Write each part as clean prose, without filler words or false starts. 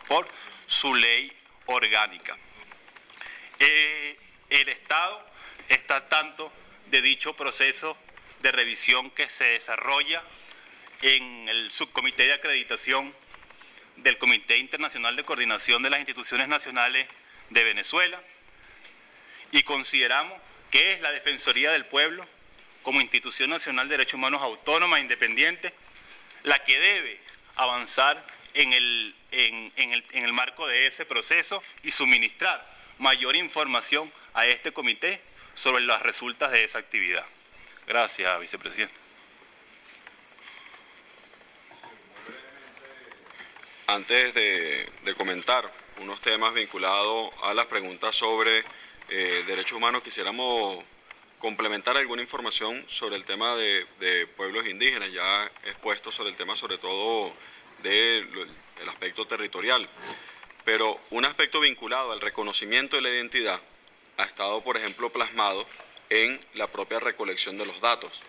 por su ley orgánica. El Estado está al tanto de dicho proceso de revisión que se desarrolla en el subcomité de acreditación del Comité Internacional de Coordinación de las Instituciones Nacionales de Venezuela, y consideramos que es la Defensoría del Pueblo, como institución nacional de derechos humanos autónoma e independiente, la que debe avanzar en el marco de ese proceso y suministrar mayor información a este comité sobre las resultas de esa actividad. Gracias, vicepresidente. Antes de comentar unos temas vinculados a las preguntas sobre derechos humanos, quisiéramos complementar alguna información sobre el tema de pueblos indígenas, ya expuesto sobre el tema sobre todo del aspecto territorial. Pero un aspecto vinculado al reconocimiento de la identidad ha estado, por ejemplo, plasmado en la propia recolección de los datos.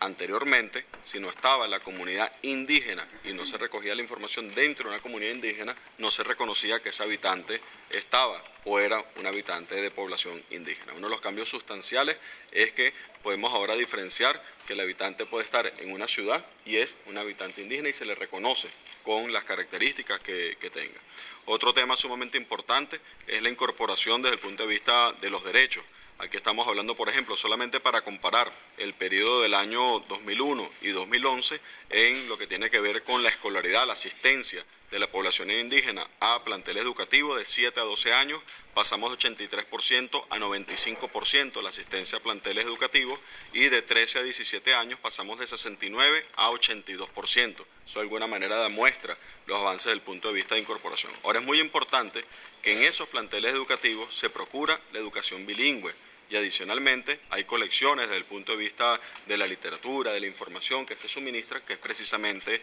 Anteriormente, si no estaba la comunidad indígena y no se recogía la información dentro de una comunidad indígena, no se reconocía que ese habitante estaba o era un habitante de población indígena. Uno de los cambios sustanciales es que podemos ahora diferenciar que el habitante puede estar en una ciudad y es un habitante indígena y se le reconoce con las características que tenga. Otro tema sumamente importante es la incorporación desde el punto de vista de los derechos. Aquí estamos hablando, por ejemplo, solamente para comparar el periodo del año 2001 y 2011 en lo que tiene que ver con la escolaridad, la asistencia de la población indígena a planteles educativos de 7 a 12 años, pasamos de 83% a 95% la asistencia a planteles educativos, y de 13 a 17 años pasamos de 69 a 82%. Eso de alguna manera demuestra los avances desde el punto de vista de incorporación. Ahora es muy importante que en esos planteles educativos se procura la educación bilingüe. Y adicionalmente hay colecciones desde el punto de vista de la literatura, de la información que se suministra, que es precisamente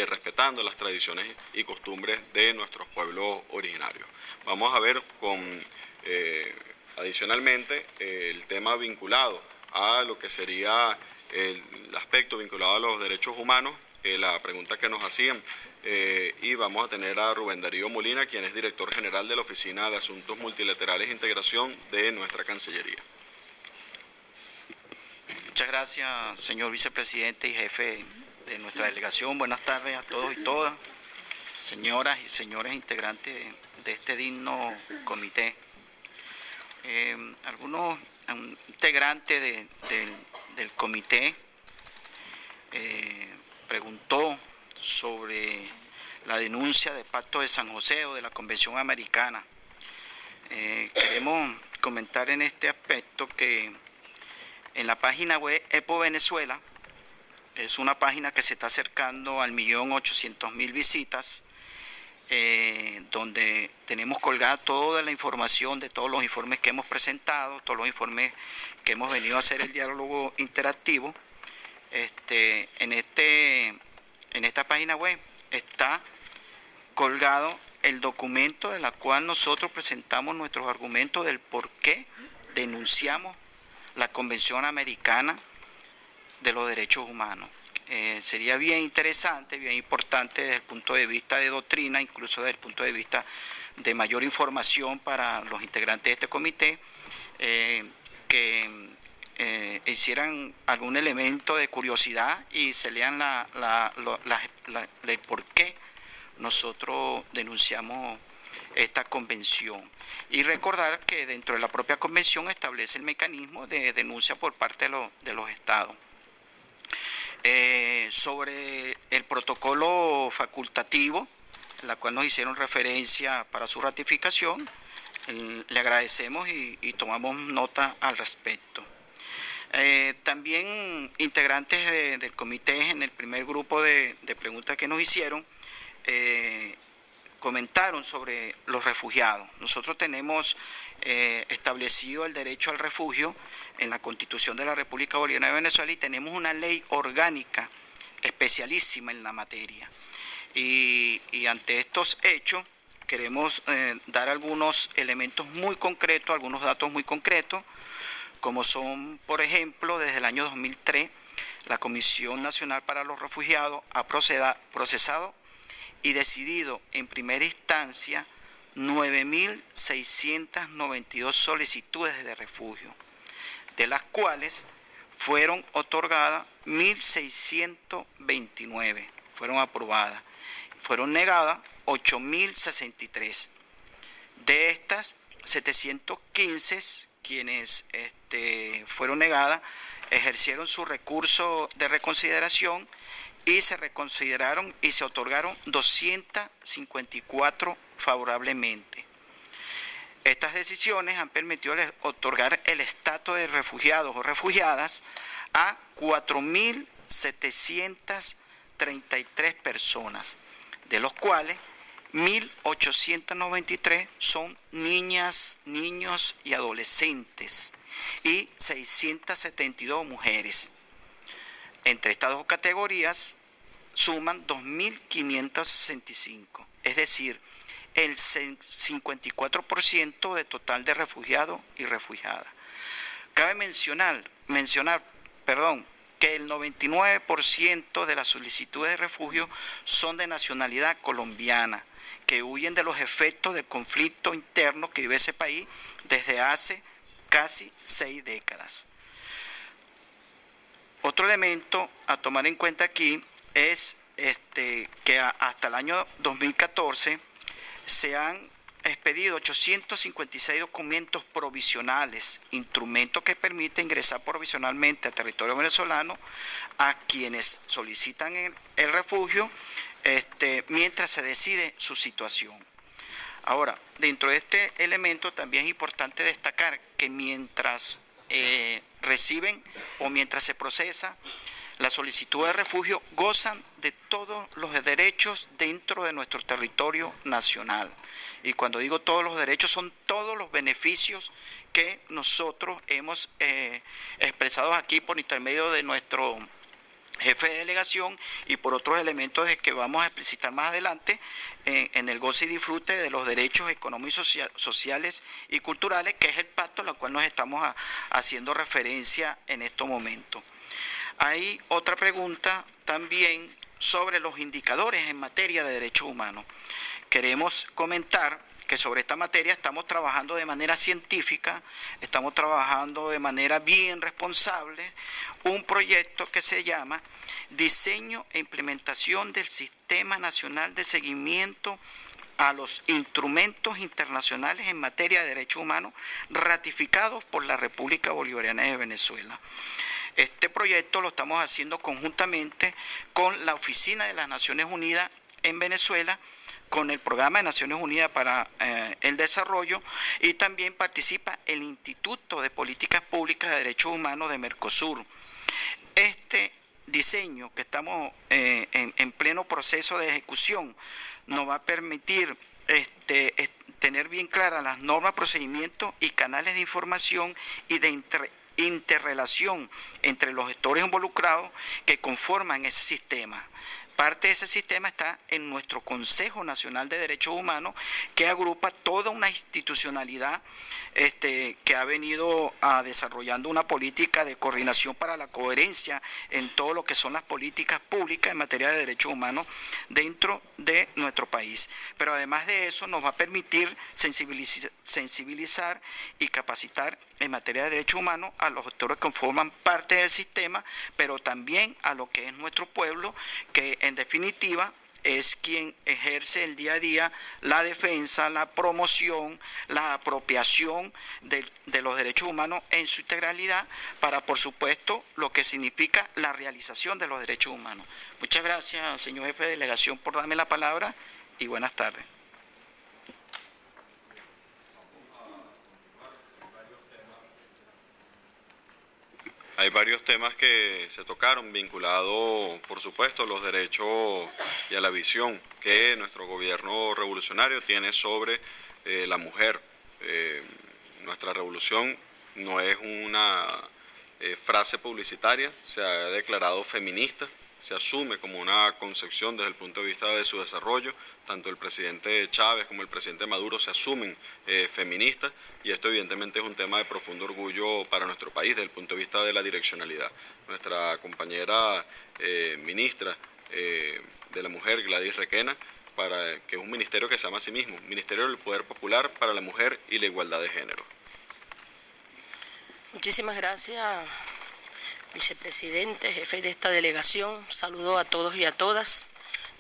respetando las tradiciones y costumbres de nuestros pueblos originarios. Vamos a ver adicionalmente el tema vinculado a lo que sería el aspecto vinculado a los derechos humanos, la pregunta que nos hacían, y vamos a tener a Rubén Darío Molina, quien es director general de la Oficina de Asuntos Multilaterales e Integración de nuestra Cancillería. Muchas gracias, señor vicepresidente y jefe de nuestra delegación. Buenas tardes a todos y todas, señoras y señores integrantes de este digno comité. Algunos integrantes del comité preguntó sobre la denuncia del Pacto de San José o de la Convención Americana. Queremos comentar en este aspecto que en la página web EPO Venezuela, es una página que se está acercando al 1.800.000 visitas, donde tenemos colgada toda la información de todos los informes que hemos presentado, todos los informes que hemos venido a hacer el diálogo interactivo. En esta página web está colgado el documento en el cual nosotros presentamos nuestros argumentos del por qué denunciamos la Convención Americana de los Derechos Humanos. Sería bien interesante, bien importante desde el punto de vista de doctrina, incluso desde el punto de vista de mayor información para los integrantes de este comité, que hicieran algún elemento de curiosidad y se lean el por qué nosotros denunciamos esta convención. Y recordar que dentro de la propia convención establece el mecanismo de denuncia por parte de los estados. Sobre el protocolo facultativo, en la cual nos hicieron referencia para su ratificación, le agradecemos y tomamos nota al respecto. También integrantes del comité, en el primer grupo de preguntas que nos hicieron, comentaron sobre los refugiados. Nosotros tenemos establecido el derecho al refugio en la Constitución de la República Bolivariana de Venezuela y tenemos una ley orgánica especialísima en la materia. Y ante estos hechos queremos dar algunos elementos muy concretos, algunos datos muy concretos, como son, por ejemplo, desde el año 2003, la Comisión Nacional para los Refugiados ha procesado y decidido en primera instancia 9.692 solicitudes de refugio, de las cuales fueron otorgadas 1.629, fueron aprobadas, fueron negadas 8.063. De estas, 715 quienes fueron negadas ejercieron su recurso de reconsideración y se reconsideraron y se otorgaron 254 favorablemente. Estas decisiones han permitido otorgar el estatus de refugiados o refugiadas a 4.733 personas, de los cuales 1.893 son niñas, niños y adolescentes y 672 mujeres. Entre estas dos categorías suman 2.565, es decir, el 54% de total de refugiados y refugiadas. Cabe mencionar, que el 99% de las solicitudes de refugio son de nacionalidad colombiana, que huyen de los efectos del conflicto interno que vive ese país desde hace casi 6 décadas. Otro elemento a tomar en cuenta aquí es que hasta el año 2014 se han expedido 856 documentos provisionales, instrumentos que permiten ingresar provisionalmente al territorio venezolano a quienes solicitan el refugio mientras se decide su situación. Ahora, dentro de este elemento también es importante destacar que mientras reciben o mientras se procesa la solicitud de refugio, gozan de todos los derechos dentro de nuestro territorio nacional. Y cuando digo todos los derechos, son todos los beneficios que nosotros hemos expresado aquí por intermedio de nuestro jefe de delegación y por otros elementos que vamos a explicitar más adelante en el goce y disfrute de los derechos económicos, sociales y culturales, que es el pacto al cual nos estamos haciendo referencia en estos momentos. Hay otra pregunta también sobre los indicadores en materia de derechos humanos. Queremos comentar que sobre esta materia estamos trabajando de manera científica, estamos trabajando de manera bien responsable, un proyecto que se llama Diseño e Implementación del Sistema Nacional de Seguimiento a los Instrumentos Internacionales en Materia de Derechos Humanos ratificados por la República Bolivariana de Venezuela. Este proyecto lo estamos haciendo conjuntamente con la Oficina de las Naciones Unidas en Venezuela, con el Programa de Naciones Unidas para el Desarrollo, y también participa el Instituto de Políticas Públicas de Derechos Humanos de Mercosur. Este diseño que estamos en pleno proceso de ejecución nos va a permitir tener bien claras las normas, procedimientos y canales de información y de interrelación entre los gestores involucrados que conforman ese sistema. Parte de ese sistema está en nuestro Consejo Nacional de Derechos Humanos, que agrupa toda una institucionalidad que ha venido desarrollando una política de coordinación para la coherencia en todo lo que son las políticas públicas en materia de derechos humanos dentro de nuestro país. Pero además de eso nos va a permitir sensibilizar y capacitar en materia de derechos humanos a los actores que forman parte del sistema, pero también a lo que es nuestro pueblo, que en definitiva es quien ejerce el día a día la defensa, la promoción, la apropiación de los derechos humanos en su integralidad para, por supuesto, lo que significa la realización de los derechos humanos. Muchas gracias, señor jefe de delegación, por darme la palabra y buenas tardes. Hay varios temas que se tocaron vinculados, por supuesto, a los derechos y a la visión que nuestro gobierno revolucionario tiene sobre la mujer. Nuestra revolución no es una frase publicitaria, se ha declarado feminista, se asume como una concepción desde el punto de vista de su desarrollo. Tanto el presidente Chávez como el presidente Maduro se asumen feministas, y esto evidentemente es un tema de profundo orgullo para nuestro país desde el punto de vista de la direccionalidad. Nuestra compañera ministra de la Mujer, Gladys Requena, que es un ministerio que se llama a sí mismo, Ministerio del Poder Popular para la Mujer y la Igualdad de Género. Muchísimas gracias, vicepresidente, jefe de esta delegación. Saludo a todos y a todas.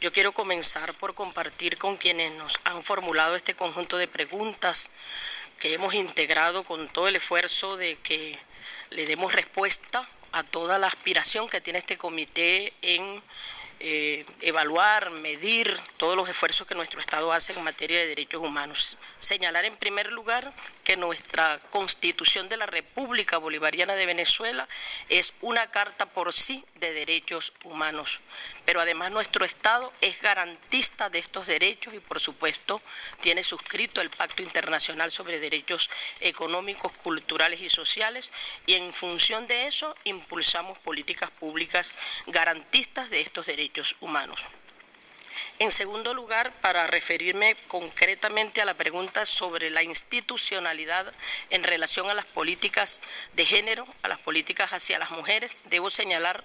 Yo quiero comenzar por compartir con quienes nos han formulado este conjunto de preguntas que hemos integrado con todo el esfuerzo de que le demos respuesta a toda la aspiración que tiene este comité en evaluar, medir todos los esfuerzos que nuestro Estado hace en materia de derechos humanos. Señalar en primer lugar que nuestra Constitución de la República Bolivariana de Venezuela es una carta por sí de derechos humanos, pero además nuestro Estado es garantista de estos derechos y por supuesto tiene suscrito el Pacto Internacional sobre Derechos Económicos, Culturales y Sociales, y en función de eso impulsamos políticas públicas garantistas de estos derechos humanos. En segundo lugar, para referirme concretamente a la pregunta sobre la institucionalidad en relación a las políticas de género, a las políticas hacia las mujeres, debo señalar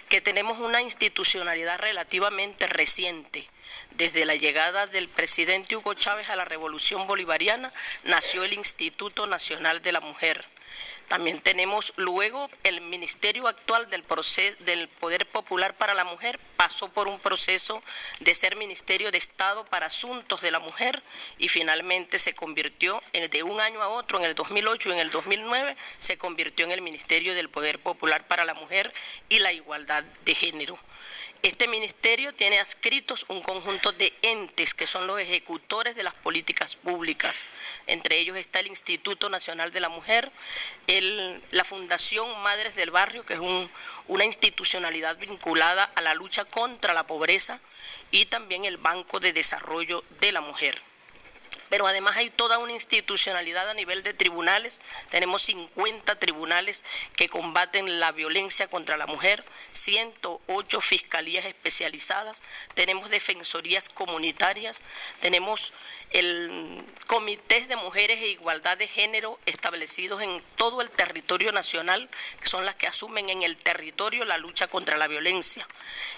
que tenemos una institucionalidad relativamente reciente. Desde la llegada del presidente Hugo Chávez a la Revolución Bolivariana, nació el Instituto Nacional de la Mujer. También tenemos luego el Ministerio actual del Poder Popular para la Mujer, pasó por un proceso de ser Ministerio de Estado para Asuntos de la Mujer y finalmente se convirtió de un año a otro, en el 2008 y en el 2009, se convirtió en el Ministerio del Poder Popular para la Mujer y la Igualdad de Género. Este ministerio tiene adscritos un conjunto de entes que son los ejecutores de las políticas públicas. Entre ellos está el Instituto Nacional de la Mujer, la Fundación Madres del Barrio, que es una institucionalidad vinculada a la lucha contra la pobreza, y también el Banco de Desarrollo de la Mujer. Pero además hay toda una institucionalidad a nivel de tribunales. Tenemos 50 tribunales que combaten la violencia contra la mujer, 108 fiscalías especializadas, tenemos defensorías comunitarias, tenemos el comités de mujeres e igualdad de género establecidos en todo el territorio nacional, que son las que asumen en el territorio la lucha contra la violencia.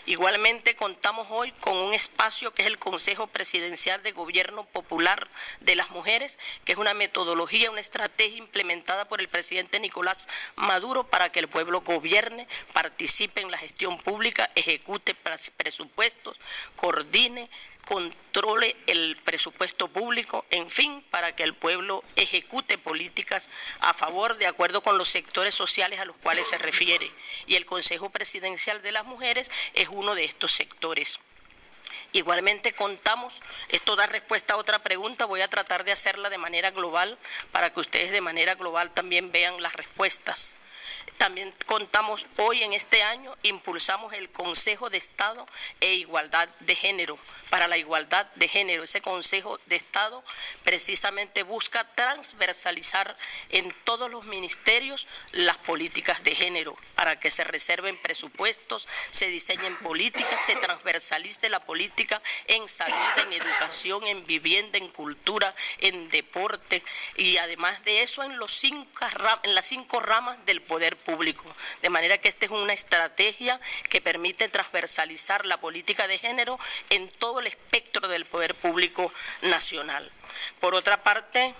Igualmente contamos hoy con un espacio que es el Consejo Presidencial de Gobierno Popular de las Mujeres, que es una metodología, una estrategia implementada por el presidente Nicolás Maduro para que el pueblo gobierne, participe en la gestión pública, ejecute presupuestos, coordine, controle el presupuesto público, en fin, para que el pueblo ejecute políticas a favor, de acuerdo con los sectores sociales a los cuales se refiere. Y el Consejo Presidencial de las Mujeres es uno de estos sectores. Igualmente contamos, esto da respuesta a otra pregunta, voy a tratar de hacerla de manera global para que ustedes de manera global también vean las respuestas. También contamos hoy en este año, impulsamos el Consejo de Estado e Igualdad de Género, para la igualdad de género. Ese Consejo de Estado precisamente busca transversalizar en todos los ministerios las políticas de género, para que se reserven presupuestos, se diseñen políticas, se transversalice la política en salud, en educación, en vivienda, en cultura, en deporte y además de eso en las 5 ramas del poder público. De manera que esta es una estrategia que permite transversalizar la política de género en todo el espectro del poder público nacional. Por otra parte,